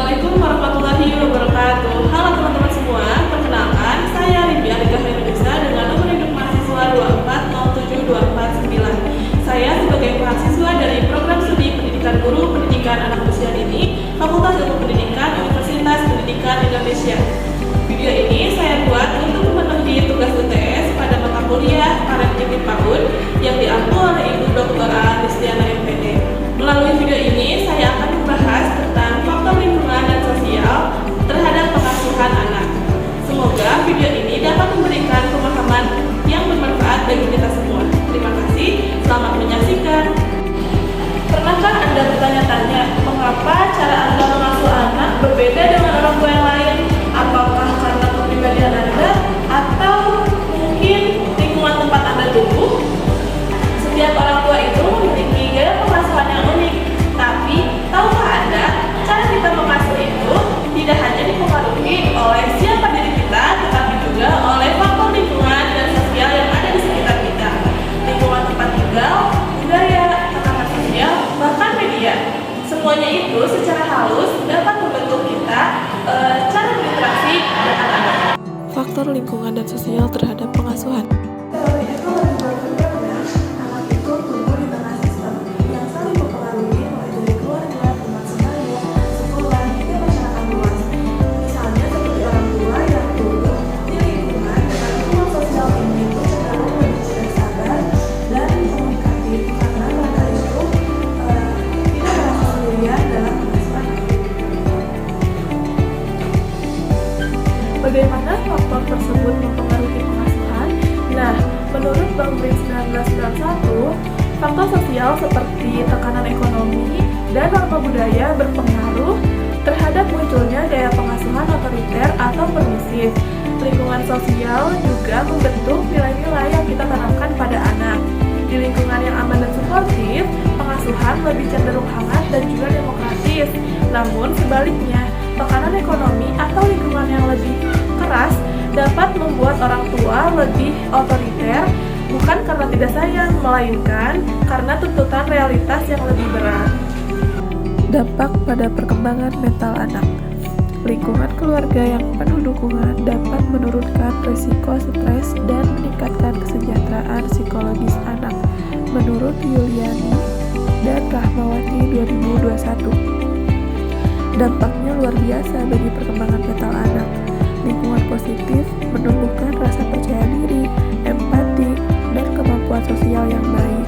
Assalamualaikum warahmatullahi wabarakatuh. Halo teman-teman semua, perkenalkan saya Rimbi Alika Hairunisa dengan nomor induk mahasiswa 2407249. Saya sebagai mahasiswa dari program studi pendidikan guru pendidikan anak usia dini Fakultas Ilmu Pendidikan Universitas Pendidikan Indonesia. Video ini saya buat untuk memenuhi tugas UTS pada mata kuliah Parenting PAUD yang diambil oleh Ibu Dr. Listiana MPD. Melalui video ini saya akan membahas tentang faktor lingkungan dan sosial terhadap pengasuhan anak. Semoga video ini dapat memberikan pemahaman yang bermanfaat bagi kita semua. Terima kasih, selamat menyaksikan. Pernahkah Anda bertanya-tanya mengapa cara Anda mengasuh anak berbeda dengan orang tua yang lain? Apakah karena kepribadian Anda atau mungkin lingkungan tempat Anda tumbuh? Setiap orang tua itu memiliki gaya pengasuhan yang unik. Tapi, tahukah Anda, cara kita mengasuh itu tidak hanya dipengaruhi oleh siapa diri kita, tetapi juga oleh faktor lingkungan dan sosial yang ada di sekitar kita. Lingkungan tempat tinggal, budaya, tekanan sosial, bahkan media. Semuanya itu secara halus dapat membentuk kita cara berinteraksi dengan anak. Faktor lingkungan dan sosial terhadap pengasuhan. Bagaimana faktor tersebut mempengaruhi pengasuhan? Nah, menurut Bank BRIN 1991, faktor sosial seperti tekanan ekonomi dan norma budaya berpengaruh terhadap munculnya gaya pengasuhan otoriter atau permisif. Lingkungan sosial juga membentuk nilai-nilai yang kita tanamkan pada anak. Di lingkungan yang aman dan suportif, pengasuhan lebih cenderung hangat dan juga demokratis. Namun sebaliknya, tekanan ekonomi atau lingkungan yang lebih keras dapat membuat orang tua lebih otoriter, bukan karena tidak sayang, melainkan karena tuntutan realitas yang lebih berat. Dampak pada perkembangan mental anak. Lingkungan keluarga yang penuh dukungan dapat menurunkan risiko stres dan meningkatkan kesejahteraan psikologis anak, menurut Yuliani dan Rahmawati 2021. Dampaknya luar biasa bagi perkembangan mental anak. Lingkungan positif menumbuhkan rasa percaya diri, empati, dan kemampuan sosial yang baik.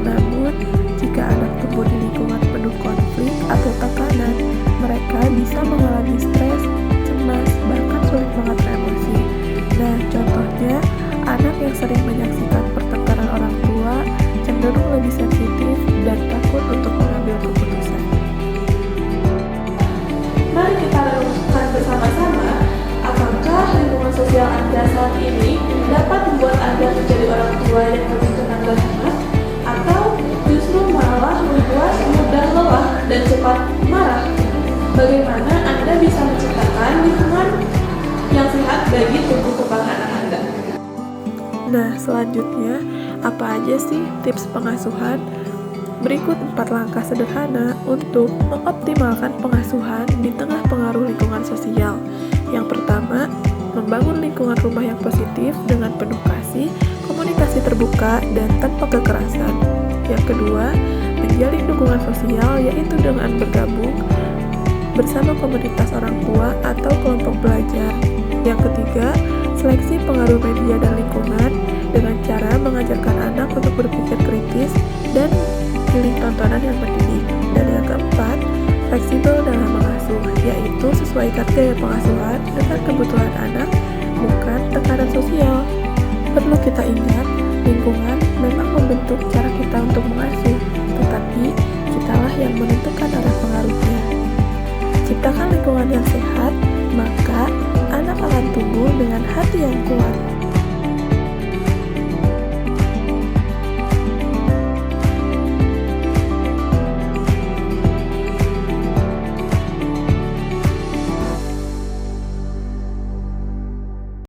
Namun, jika anak tumbuh di lingkungan penuh konflik atau tekanan, mereka bisa mengalami stres, cemas, bahkan sulit mengatur emosi. Nah, contohnya, anak yang sering menyaksikan pertengkaran orang tua cenderung lebih sensitif dan takut untuk mengambil keputusan. Mari kita renungkan bersama-sama, apakah lingkungan sosial Anda saat ini dapat membuat Anda menjadi orang tua yang lebih tenang dan hemat, atau justru malah membuat mudah lelah dan cepat marah? Bagaimana Anda bisa menciptakan lingkungan yang sehat bagi tumbuh kembang anak Anda? Nah, selanjutnya, apa aja sih tips pengasuhan? Berikut 4 langkah sederhana untuk mengoptimalkan pengasuhan di tengah pengaruh lingkungan sosial. Yang pertama, membangun lingkungan rumah yang positif dengan penuh kasih, komunikasi terbuka, dan tanpa kekerasan. Yang kedua, menjalin dukungan sosial, yaitu dengan bergabung bersama komunitas orang tua atau kelompok belajar. Yang ketiga, seleksi pengaruh media dan lingkungan dengan cara mengajarkan anak untuk berpikir kritis dan pilih tontonan yang mendidik. Dan yang keempat, fleksibel dalam mengasuh, yaitu sesuaikan gaya pengasuhan dengan kebutuhan anak, bukan tekanan sosial. Perlu kita ingat, lingkungan memang membentuk cara kita untuk mengasuh, tetapi kitalah yang menentukan arah pengaruhnya. Ciptakan lingkungan yang sehat, maka anak akan tumbuh dengan hati yang kuat.